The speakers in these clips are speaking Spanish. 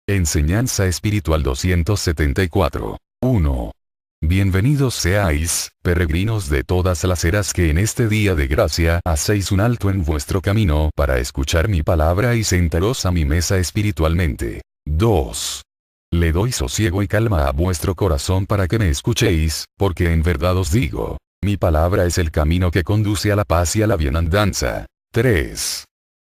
Enseñanza Espiritual 274. 1. Bienvenidos seáis, peregrinos de todas las eras que en este día de gracia hacéis un alto en vuestro camino para escuchar mi palabra y sentaros a mi mesa espiritualmente. 2. Le doy sosiego y calma a vuestro corazón para que me escuchéis, porque en verdad os digo, mi palabra es el camino que conduce a la paz y a la bienandanza. 3.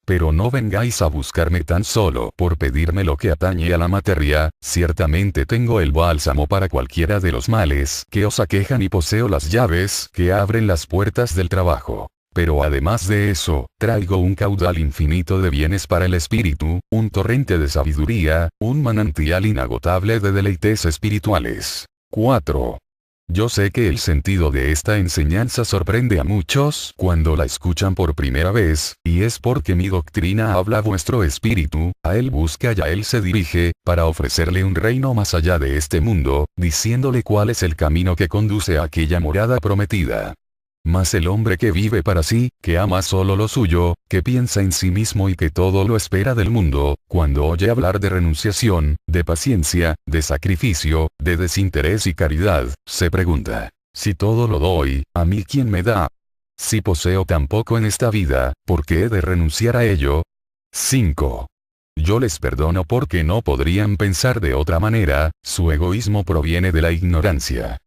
Pero no vengáis a buscarme tan solo por pedirme lo que atañe a la materia, ciertamente tengo el bálsamo para cualquiera de los males que os aquejan y poseo las llaves que abren las puertas del trabajo. Pero además de eso, traigo un caudal infinito de bienes para el espíritu, un torrente de sabiduría, un manantial inagotable de deleites espirituales. 4. Yo sé que el sentido de esta enseñanza sorprende a muchos cuando la escuchan por primera vez, y es porque mi doctrina habla a vuestro espíritu, a él busca y a él se dirige, para ofrecerle un reino más allá de este mundo, diciéndole cuál es el camino que conduce a aquella morada prometida. Mas el hombre que vive para sí, que ama solo lo suyo, que piensa en sí mismo y que todo lo espera del mundo, cuando oye hablar de renunciación, de paciencia, de sacrificio, de desinterés y caridad, se pregunta, si todo lo doy, ¿a mí quién me da? Si poseo tan poco en esta vida, ¿por qué he de renunciar a ello? 5. Yo les perdono porque no podrían pensar de otra manera, su egoísmo proviene de la ignorancia.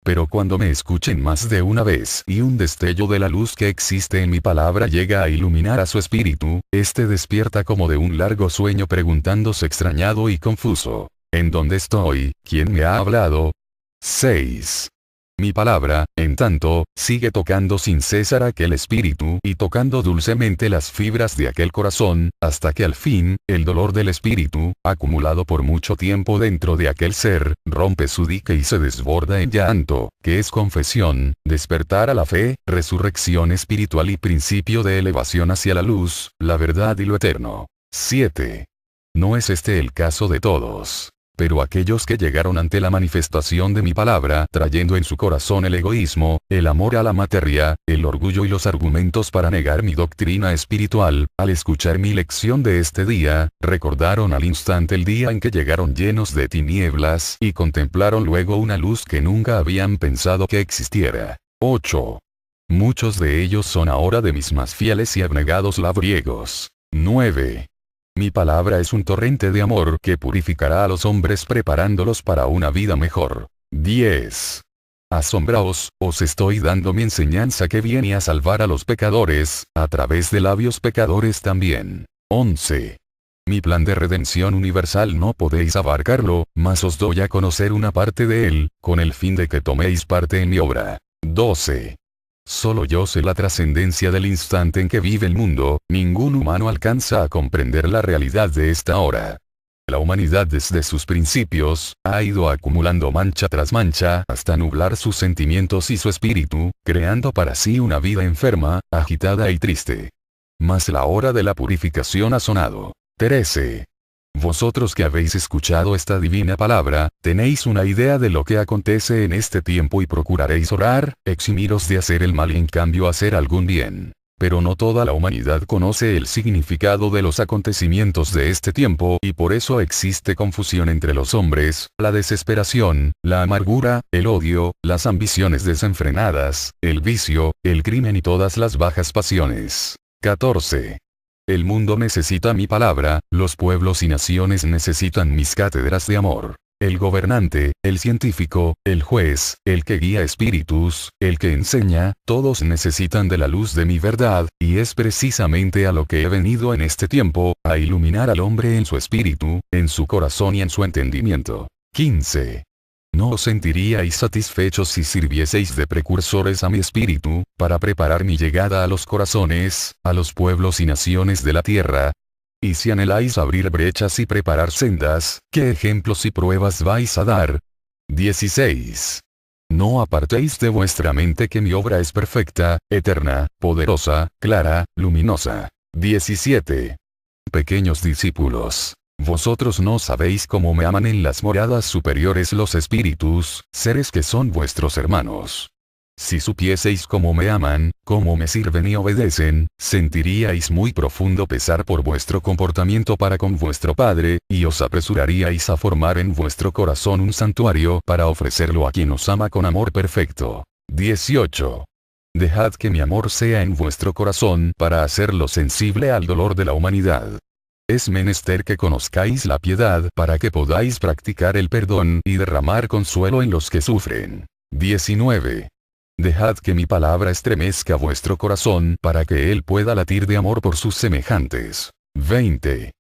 Pero cuando me escuchen más de una vez y un destello de la luz que existe en mi palabra llega a iluminar a su espíritu, éste despierta como de un largo sueño preguntándose extrañado y confuso, ¿en dónde estoy? ¿Quién me ha hablado? 6. Mi palabra, en tanto, sigue tocando sin cesar aquel espíritu y tocando dulcemente las fibras de aquel corazón, hasta que al fin, el dolor del espíritu, acumulado por mucho tiempo dentro de aquel ser, rompe su dique y se desborda en llanto, que es confesión, despertar a la fe, resurrección espiritual y principio de elevación hacia la luz, la verdad y lo eterno. 7. No es este el caso de todos. Pero aquellos que llegaron ante la manifestación de mi palabra trayendo en su corazón el egoísmo, el amor a la materia, el orgullo y los argumentos para negar mi doctrina espiritual, al escuchar mi lección de este día, recordaron al instante el día en que llegaron llenos de tinieblas y contemplaron luego una luz que nunca habían pensado que existiera. 8. Muchos de ellos son ahora de mis más fieles y abnegados labriegos. 9. Mi palabra es un torrente de amor que purificará a los hombres preparándolos para una vida mejor. 10. Asombraos, os estoy dando mi enseñanza que viene a salvar a los pecadores, a través de labios pecadores también. 11. Mi plan de redención universal no podéis abarcarlo, mas os doy a conocer una parte de él, con el fin de que toméis parte en mi obra. 12. Solo yo sé la trascendencia del instante en que vive el mundo, ningún humano alcanza a comprender la realidad de esta hora. La humanidad desde sus principios, ha ido acumulando mancha tras mancha hasta nublar sus sentimientos y su espíritu, creando para sí una vida enferma, agitada y triste. Mas la hora de la purificación ha sonado. 13. Vosotros que habéis escuchado esta divina palabra, tenéis una idea de lo que acontece en este tiempo y procuraréis orar, eximiros de hacer el mal y en cambio hacer algún bien. Pero no toda la humanidad conoce el significado de los acontecimientos de este tiempo y por eso existe confusión entre los hombres, la desesperación, la amargura, el odio, las ambiciones desenfrenadas, el vicio, el crimen y todas las bajas pasiones. 14. El mundo necesita mi palabra, los pueblos y naciones necesitan mis cátedras de amor. El gobernante, el científico, el juez, el que guía espíritus, el que enseña, todos necesitan de la luz de mi verdad, y es precisamente a lo que he venido en este tiempo, a iluminar al hombre en su espíritu, en su corazón y en su entendimiento. 15. No os sentiríais satisfechos si sirvieseis de precursores a mi espíritu, para preparar mi llegada a los corazones, a los pueblos y naciones de la tierra. Y si anheláis abrir brechas y preparar sendas, ¿qué ejemplos y pruebas vais a dar? 16. No apartéis de vuestra mente que mi obra es perfecta, eterna, poderosa, clara, luminosa. 17. Pequeños discípulos. Vosotros no sabéis cómo me aman en las moradas superiores los espíritus, seres que son vuestros hermanos. Si supieseis cómo me aman, cómo me sirven y obedecen, sentiríais muy profundo pesar por vuestro comportamiento para con vuestro Padre, y os apresuraríais a formar en vuestro corazón un santuario para ofrecerlo a quien os ama con amor perfecto. 18. Dejad que mi amor sea en vuestro corazón para hacerlo sensible al dolor de la humanidad. Es menester que conozcáis la piedad para que podáis practicar el perdón y derramar consuelo en los que sufren. 19. Dejad que mi palabra estremezca vuestro corazón para que él pueda latir de amor por sus semejantes. 20.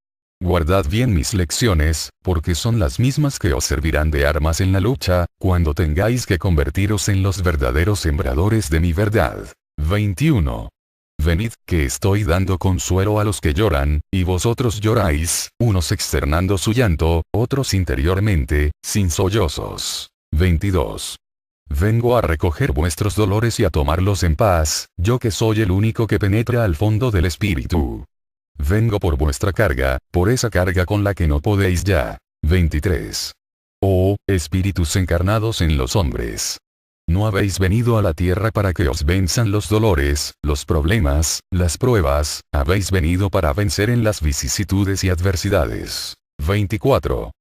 Guardad bien mis lecciones, porque son las mismas que os servirán de armas en la lucha, cuando tengáis que convertiros en los verdaderos sembradores de mi verdad. 21. Venid, que estoy dando consuelo a los que lloran, y vosotros lloráis, unos externando su llanto, otros interiormente, sin sollozos. 22. Vengo a recoger vuestros dolores y a tomarlos en paz, yo que soy el único que penetra al fondo del espíritu. Vengo por vuestra carga, por esa carga con la que no podéis ya. 23. Oh, espíritus encarnados en los hombres. No habéis venido a la tierra para que os venzan los dolores, los problemas, las pruebas, habéis venido para vencer en las vicisitudes y adversidades. 24.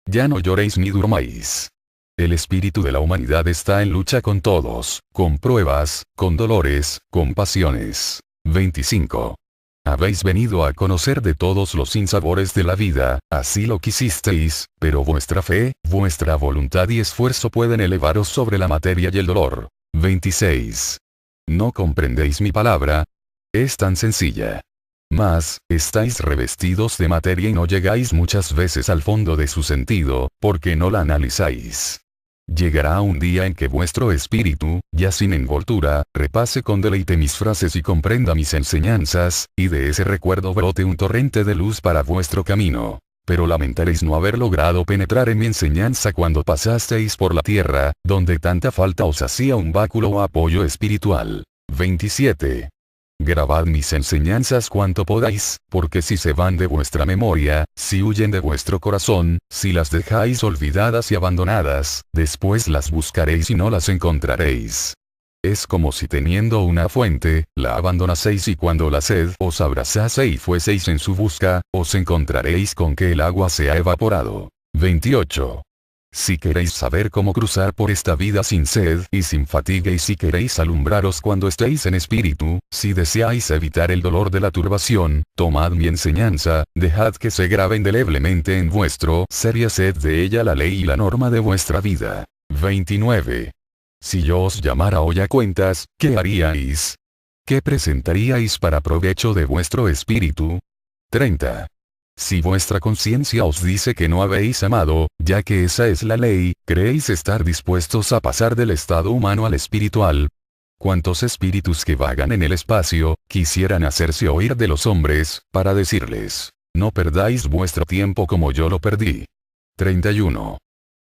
Ya no lloréis ni durmáis. El espíritu de la humanidad está en lucha con todos, con pruebas, con dolores, con pasiones. 25. Habéis venido a conocer de todos los sinsabores de la vida, así lo quisisteis, pero vuestra fe, vuestra voluntad y esfuerzo pueden elevaros sobre la materia y el dolor. 26. ¿No comprendéis mi palabra? Es tan sencilla. Mas, estáis revestidos de materia y no llegáis muchas veces al fondo de su sentido, porque no la analizáis. Llegará un día en que vuestro espíritu, ya sin envoltura, repase con deleite mis frases y comprenda mis enseñanzas, y de ese recuerdo brote un torrente de luz para vuestro camino. Pero lamentaréis no haber logrado penetrar en mi enseñanza cuando pasasteis por la tierra, donde tanta falta os hacía un báculo o apoyo espiritual. 27. Grabad mis enseñanzas cuanto podáis, porque si se van de vuestra memoria, si huyen de vuestro corazón, si las dejáis olvidadas y abandonadas, después las buscaréis y no las encontraréis. Es como si teniendo una fuente, la abandonaseis y cuando la sed os abrazase y fueseis en su busca, os encontraréis con que el agua se ha evaporado. 28. Si queréis saber cómo cruzar por esta vida sin sed y sin fatiga y si queréis alumbraros cuando estéis en espíritu, si deseáis evitar el dolor de la turbación, tomad mi enseñanza, dejad que se grabe indeleblemente en vuestro ser y haced de ella la ley y la norma de vuestra vida. 29. Si yo os llamara hoy a cuentas, ¿qué haríais? ¿Qué presentaríais para provecho de vuestro espíritu? 30. Si vuestra conciencia os dice que no habéis amado, ya que esa es la ley, ¿creéis estar dispuestos a pasar del estado humano al espiritual? ¿Cuántos espíritus que vagan en el espacio, quisieran hacerse oír de los hombres, para decirles, no perdáis vuestro tiempo como yo lo perdí? 31.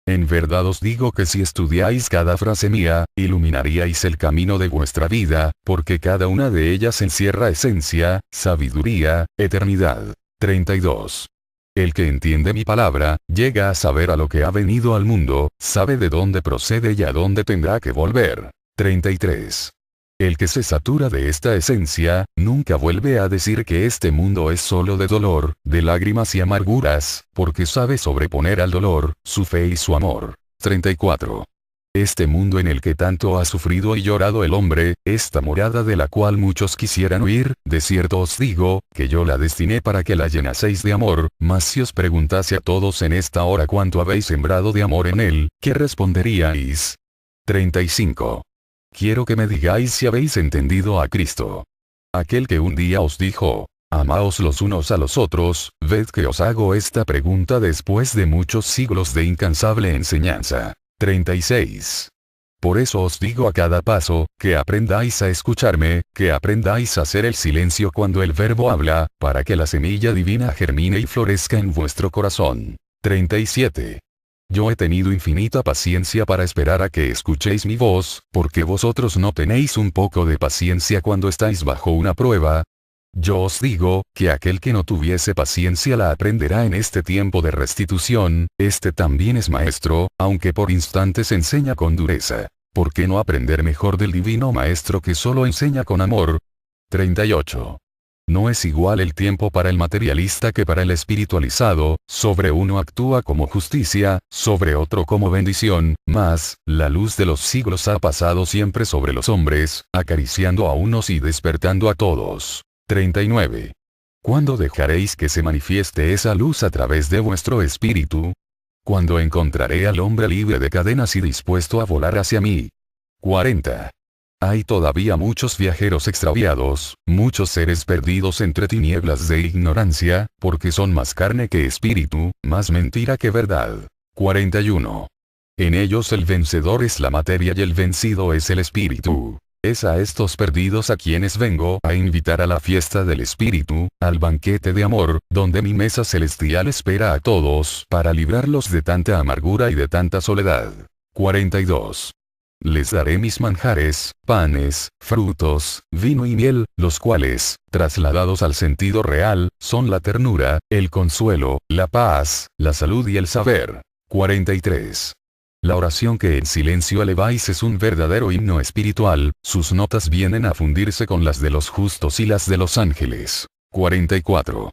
En verdad os digo que si estudiáis cada frase mía, iluminaríais el camino de vuestra vida, porque cada una de ellas encierra esencia, sabiduría, eternidad. 32. El que entiende mi palabra, llega a saber a lo que ha venido al mundo, sabe de dónde procede y a dónde tendrá que volver. 33. El que se satura de esta esencia, nunca vuelve a decir que este mundo es solo de dolor, de lágrimas y amarguras, porque sabe sobreponer al dolor, su fe y su amor. 34. Este mundo en el que tanto ha sufrido y llorado el hombre, esta morada de la cual muchos quisieran huir, de cierto os digo, que yo la destiné para que la llenaseis de amor, mas si os preguntase a todos en esta hora cuánto habéis sembrado de amor en él, ¿qué responderíais? 35. Quiero que me digáis si habéis entendido a Cristo. Aquel que un día os dijo, amaos los unos a los otros, ved que os hago esta pregunta después de muchos siglos de incansable enseñanza. 36. Por eso os digo a cada paso, que aprendáis a escucharme, que aprendáis a hacer el silencio cuando el Verbo habla, para que la semilla divina germine y florezca en vuestro corazón. 37. Yo he tenido infinita paciencia para esperar a que escuchéis mi voz, porque vosotros no tenéis un poco de paciencia cuando estáis bajo una prueba. Yo os digo, que aquel que no tuviese paciencia la aprenderá en este tiempo de restitución, este también es maestro, aunque por instantes enseña con dureza. ¿Por qué no aprender mejor del divino maestro que solo enseña con amor? 38. No es igual el tiempo para el materialista que para el espiritualizado, sobre uno actúa como justicia, sobre otro como bendición, mas, la luz de los siglos ha pasado siempre sobre los hombres, acariciando a unos y despertando a todos. 39. ¿Cuándo dejaréis que se manifieste esa luz a través de vuestro espíritu? ¿Cuándo encontraré al hombre libre de cadenas y dispuesto a volar hacia mí? 40. Hay todavía muchos viajeros extraviados, muchos seres perdidos entre tinieblas de ignorancia, porque son más carne que espíritu, más mentira que verdad. 41. En ellos el vencedor es la materia y el vencido es el espíritu. Es a estos perdidos a quienes vengo a invitar a la fiesta del espíritu, al banquete de amor, donde mi mesa celestial espera a todos para librarlos de tanta amargura y de tanta soledad. 42. Les daré mis manjares, panes, frutos, vino y miel, los cuales, trasladados al sentido real, son la ternura, el consuelo, la paz, la salud y el saber. 43. La oración que en silencio eleváis es un verdadero himno espiritual, sus notas vienen a fundirse con las de los justos y las de los ángeles. 44.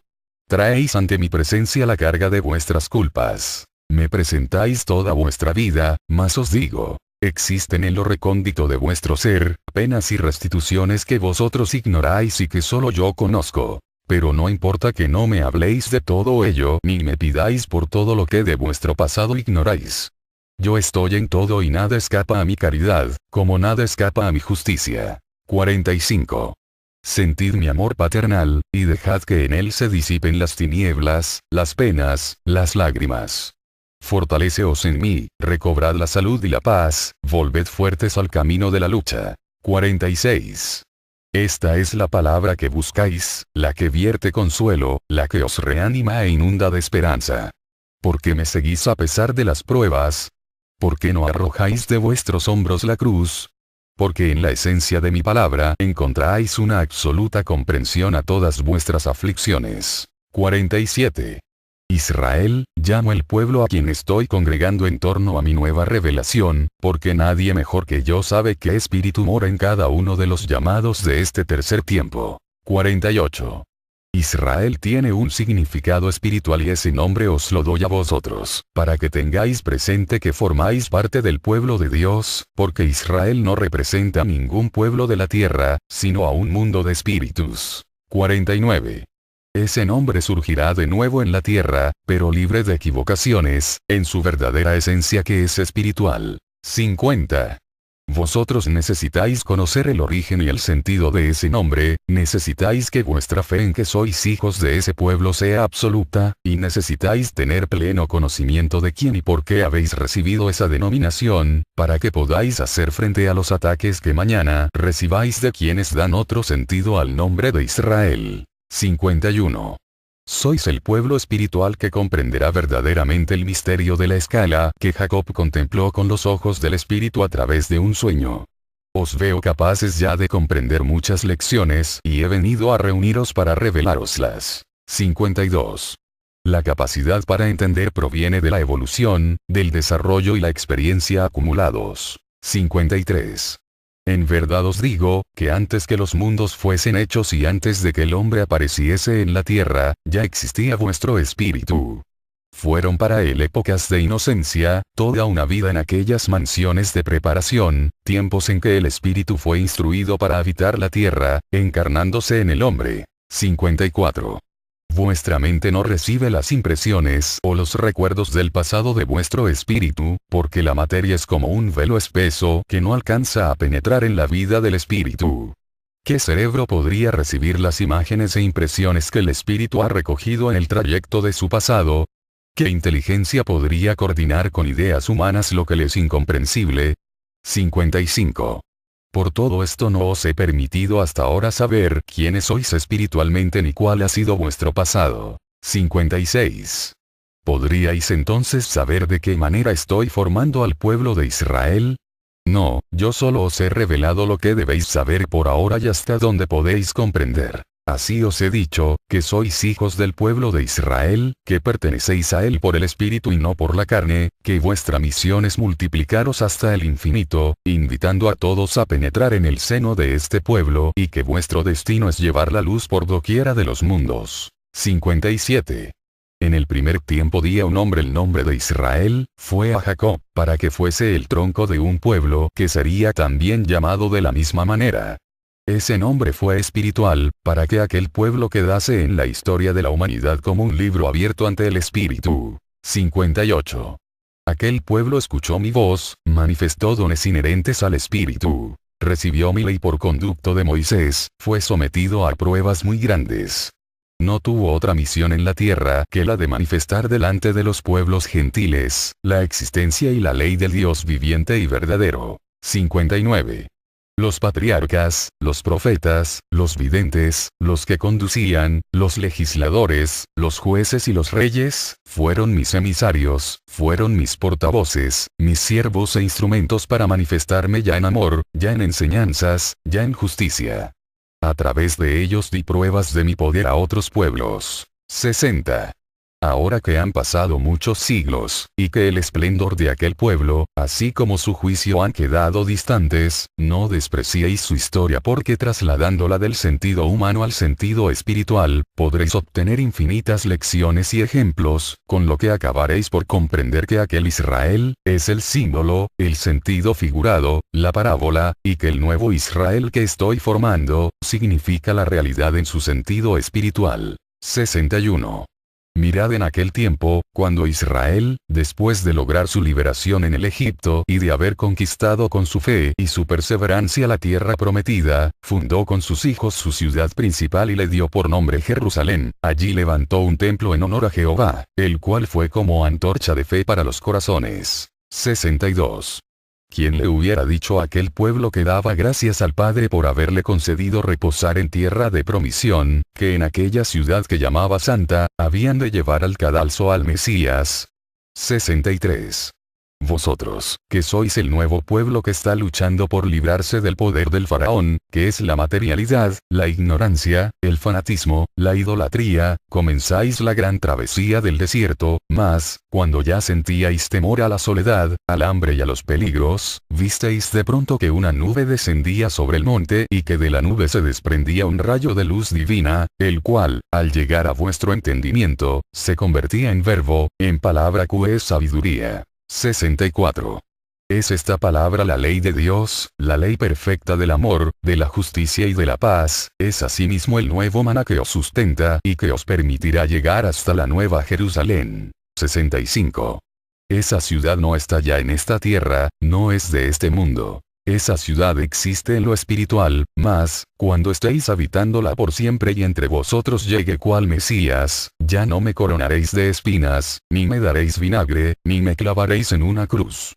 Traéis ante mi presencia la carga de vuestras culpas. Me presentáis toda vuestra vida, mas os digo, existen en lo recóndito de vuestro ser, penas y restituciones que vosotros ignoráis y que solo yo conozco. Pero no importa que no me habléis de todo ello ni me pidáis por todo lo que de vuestro pasado ignoráis. Yo estoy en todo y nada escapa a mi caridad, como nada escapa a mi justicia. 45. Sentid mi amor paternal, y dejad que en él se disipen las tinieblas, las penas, las lágrimas. Fortaleceos en mí, recobrad la salud y la paz, volved fuertes al camino de la lucha. 46. Esta es la palabra que buscáis, la que vierte consuelo, la que os reanima e inunda de esperanza. ¿Por qué me seguís a pesar de las pruebas? ¿Por qué no arrojáis de vuestros hombros la cruz? Porque en la esencia de mi palabra encontráis una absoluta comprensión a todas vuestras aflicciones. 47. Israel, llamo el pueblo a quien estoy congregando en torno a mi nueva revelación, porque nadie mejor que yo sabe qué espíritu mora en cada uno de los llamados de este tercer tiempo. 48. Israel tiene un significado espiritual y ese nombre os lo doy a vosotros, para que tengáis presente que formáis parte del pueblo de Dios, porque Israel no representa a ningún pueblo de la tierra, sino a un mundo de espíritus. 49. Ese nombre surgirá de nuevo en la tierra, pero libre de equivocaciones, en su verdadera esencia que es espiritual. 50. Vosotros necesitáis conocer el origen y el sentido de ese nombre, necesitáis que vuestra fe en que sois hijos de ese pueblo sea absoluta, y necesitáis tener pleno conocimiento de quién y por qué habéis recibido esa denominación, para que podáis hacer frente a los ataques que mañana recibáis de quienes dan otro sentido al nombre de Israel. 51. Sois el pueblo espiritual que comprenderá verdaderamente el misterio de la escala que Jacob contempló con los ojos del espíritu a través de un sueño. Os veo capaces ya de comprender muchas lecciones y he venido a reuniros para revelároslas. 52. La capacidad para entender proviene de la evolución, del desarrollo y la experiencia acumulados. 53. En verdad os digo, que antes que los mundos fuesen hechos y antes de que el hombre apareciese en la tierra, ya existía vuestro espíritu. Fueron para él épocas de inocencia, toda una vida en aquellas mansiones de preparación, tiempos en que el espíritu fue instruido para habitar la tierra, encarnándose en el hombre. 54. Vuestra mente no recibe las impresiones o los recuerdos del pasado de vuestro espíritu, porque la materia es como un velo espeso que no alcanza a penetrar en la vida del espíritu. ¿Qué cerebro podría recibir las imágenes e impresiones que el espíritu ha recogido en el trayecto de su pasado? ¿Qué inteligencia podría coordinar con ideas humanas lo que le es incomprensible? 55. Por todo esto no os he permitido hasta ahora saber quiénes sois espiritualmente ni cuál ha sido vuestro pasado. 56. ¿Podríais entonces saber de qué manera estoy formando al pueblo de Israel? No, yo solo os he revelado lo que debéis saber por ahora y hasta donde podéis comprender. Así os he dicho, que sois hijos del pueblo de Israel, que pertenecéis a él por el Espíritu y no por la carne, que vuestra misión es multiplicaros hasta el infinito, invitando a todos a penetrar en el seno de este pueblo, y que vuestro destino es llevar la luz por doquiera de los mundos. 57. En el primer tiempo di a un hombre el nombre de Israel, fue a Jacob, para que fuese el tronco de un pueblo que sería también llamado de la misma manera. Ese nombre fue espiritual, para que aquel pueblo quedase en la historia de la humanidad como un libro abierto ante el Espíritu. 58. Aquel pueblo escuchó mi voz, manifestó dones inherentes al Espíritu. Recibió mi ley por conducto de Moisés, fue sometido a pruebas muy grandes. No tuvo otra misión en la tierra que la de manifestar delante de los pueblos gentiles, la existencia y la ley del Dios viviente y verdadero. 59. Los patriarcas, los profetas, los videntes, los que conducían, los legisladores, los jueces y los reyes, fueron mis emisarios, fueron mis portavoces, mis siervos e instrumentos para manifestarme ya en amor, ya en enseñanzas, ya en justicia. A través de ellos di pruebas de mi poder a otros pueblos. 60. Ahora que han pasado muchos siglos, y que el esplendor de aquel pueblo, así como su juicio han quedado distantes, no despreciéis su historia porque trasladándola del sentido humano al sentido espiritual, podréis obtener infinitas lecciones y ejemplos, con lo que acabaréis por comprender que aquel Israel, es el símbolo, el sentido figurado, la parábola, y que el nuevo Israel que estoy formando, significa la realidad en su sentido espiritual. 61. Mirad en aquel tiempo, cuando Israel, después de lograr su liberación en el Egipto y de haber conquistado con su fe y su perseverancia la tierra prometida, fundó con sus hijos su ciudad principal y le dio por nombre Jerusalén. Allí levantó un templo en honor a Jehová, el cual fue como antorcha de fe para los corazones. 62. ¿Quién le hubiera dicho a aquel pueblo que daba gracias al Padre por haberle concedido reposar en tierra de promisión, que en aquella ciudad que llamaba Santa, habían de llevar al cadalso al Mesías? 63. Vosotros, que sois el nuevo pueblo que está luchando por librarse del poder del faraón, que es la materialidad, la ignorancia, el fanatismo, la idolatría, comenzáis la gran travesía del desierto, mas, cuando ya sentíais temor a la soledad, al hambre y a los peligros, visteis de pronto que una nube descendía sobre el monte y que de la nube se desprendía un rayo de luz divina, el cual, al llegar a vuestro entendimiento, se convertía en verbo, en palabra que es sabiduría. 64. Es esta palabra la ley de Dios, la ley perfecta del amor, de la justicia y de la paz, es asimismo el nuevo maná que os sustenta y que os permitirá llegar hasta la nueva Jerusalén. 65. Esa ciudad no está ya en esta tierra, no es de este mundo. Esa ciudad existe en lo espiritual, mas, cuando estéis habitándola por siempre y entre vosotros llegue cual Mesías, ya no me coronaréis de espinas, ni me daréis vinagre, ni me clavaréis en una cruz.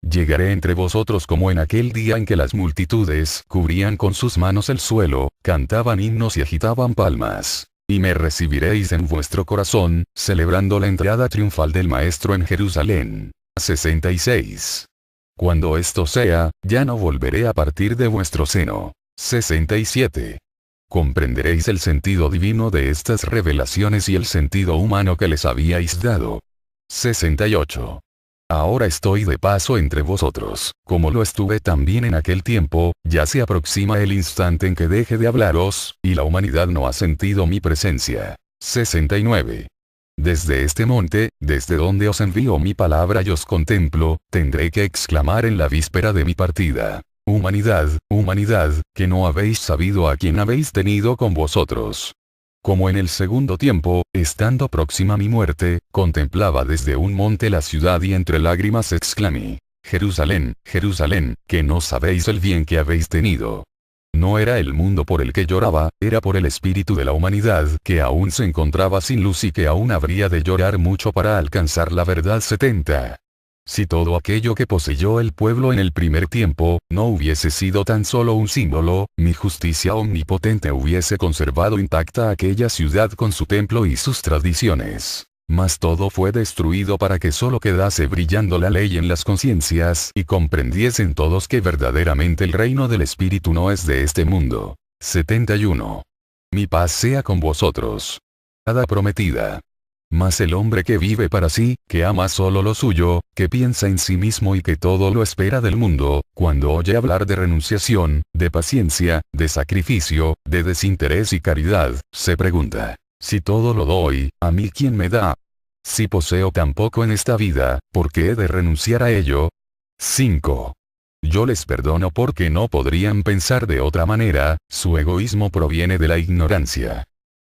Llegaré entre vosotros como en aquel día en que las multitudes cubrían con sus manos el suelo, cantaban himnos y agitaban palmas. Y me recibiréis en vuestro corazón, celebrando la entrada triunfal del Maestro en Jerusalén. 66. Cuando esto sea, ya no volveré a partir de vuestro seno. 67. Comprenderéis el sentido divino de estas revelaciones y el sentido humano que les habíais dado. 68. Ahora estoy de paso entre vosotros, como lo estuve también en aquel tiempo, ya se aproxima el instante en que deje de hablaros, y la humanidad no ha sentido mi presencia. 69. Desde este monte, desde donde os envío mi palabra y os contemplo, tendré que exclamar en la víspera de mi partida: humanidad, humanidad, que no habéis sabido a quién habéis tenido con vosotros. Como en el segundo tiempo, estando próxima mi muerte, contemplaba desde un monte la ciudad y entre lágrimas exclamé: Jerusalén, Jerusalén, que no sabéis el bien que habéis tenido. No era el mundo por el que lloraba, era por el espíritu de la humanidad que aún se encontraba sin luz y que aún habría de llorar mucho para alcanzar la verdad. 70. Si todo aquello que poseyó el pueblo en el primer tiempo, no hubiese sido tan solo un símbolo, mi justicia omnipotente hubiese conservado intacta aquella ciudad con su templo y sus tradiciones. Mas todo fue destruido para que solo quedase brillando la ley en las conciencias y comprendiesen todos que verdaderamente el reino del Espíritu no es de este mundo. 71. Mi paz sea con vosotros. Hada prometida. Mas el hombre que vive para sí, que ama solo lo suyo, que piensa en sí mismo y que todo lo espera del mundo, cuando oye hablar de renunciación, de paciencia, de sacrificio, de desinterés y caridad, se pregunta, si todo lo doy, ¿a mí quién me da? Si poseo tan poco en esta vida, ¿por qué he de renunciar a ello? 5. Yo les perdono porque no podrían pensar de otra manera, su egoísmo proviene de la ignorancia.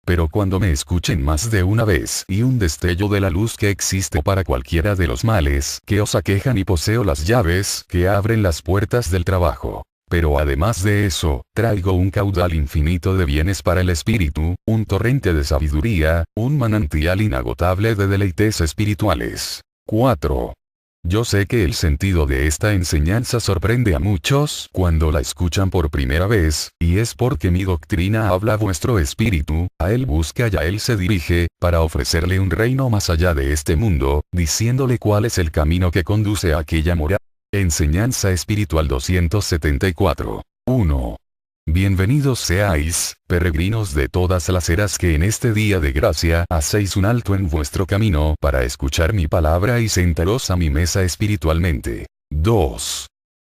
Pero cuando me escuchen más de una vez y un destello de la luz que existe para cualquiera de los males que os aquejan y poseo las llaves que abren las puertas del trabajo. Pero además de eso, traigo un caudal infinito de bienes para el espíritu, un torrente de sabiduría, un manantial inagotable de deleites espirituales. 4. Yo sé que el sentido de esta enseñanza sorprende a muchos cuando la escuchan por primera vez, y es porque mi doctrina habla a vuestro espíritu, a él busca y a él se dirige, para ofrecerle un reino más allá de este mundo, diciéndole cuál es el camino que conduce a aquella morada. Enseñanza espiritual 274. 1. Bienvenidos seáis, peregrinos de todas las eras que en este día de gracia hacéis un alto en vuestro camino para escuchar mi palabra y sentaros a mi mesa espiritualmente. 2.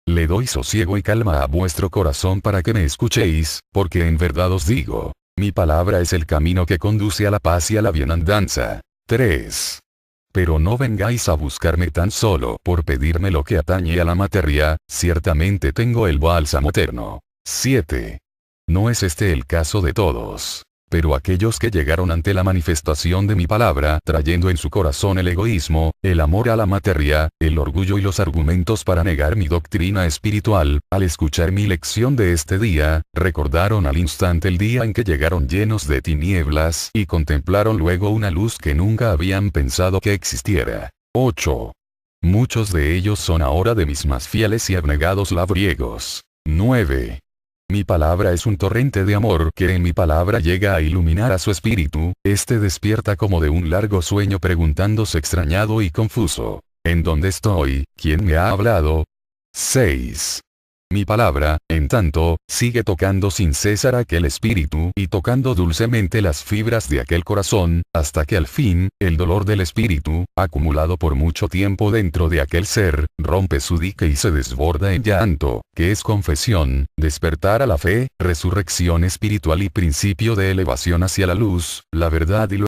Le doy sosiego y calma a vuestro corazón para que me escuchéis, porque en verdad os digo, mi palabra es el camino que conduce a la paz y a la bienandanza. 3. Pero no vengáis a buscarme tan solo por pedirme lo que atañe a la materia, ciertamente tengo el bálsamo eterno. 7. No es este el caso de todos. Pero aquellos que llegaron ante la manifestación de mi palabra trayendo en su corazón el egoísmo, el amor a la materia, el orgullo y los argumentos para negar mi doctrina espiritual, al escuchar mi lección de este día, recordaron al instante el día en que llegaron llenos de tinieblas y contemplaron luego una luz que nunca habían pensado que existiera. 8. Muchos de ellos son ahora de mis más fieles y abnegados labriegos. 9. Mi palabra es un torrente de amor que en mi palabra llega a iluminar a su espíritu, este despierta como de un largo sueño preguntándose extrañado y confuso, ¿en dónde estoy? ¿Quién me ha hablado? 6. Mi palabra, en tanto, sigue tocando sin cesar aquel espíritu y tocando dulcemente las fibras de aquel corazón, hasta que al fin, el dolor del espíritu, acumulado por mucho tiempo dentro de aquel ser, rompe su dique y se desborda en llanto, que es confesión, despertar a la fe, resurrección espiritual y principio de elevación hacia la luz, la verdad y lo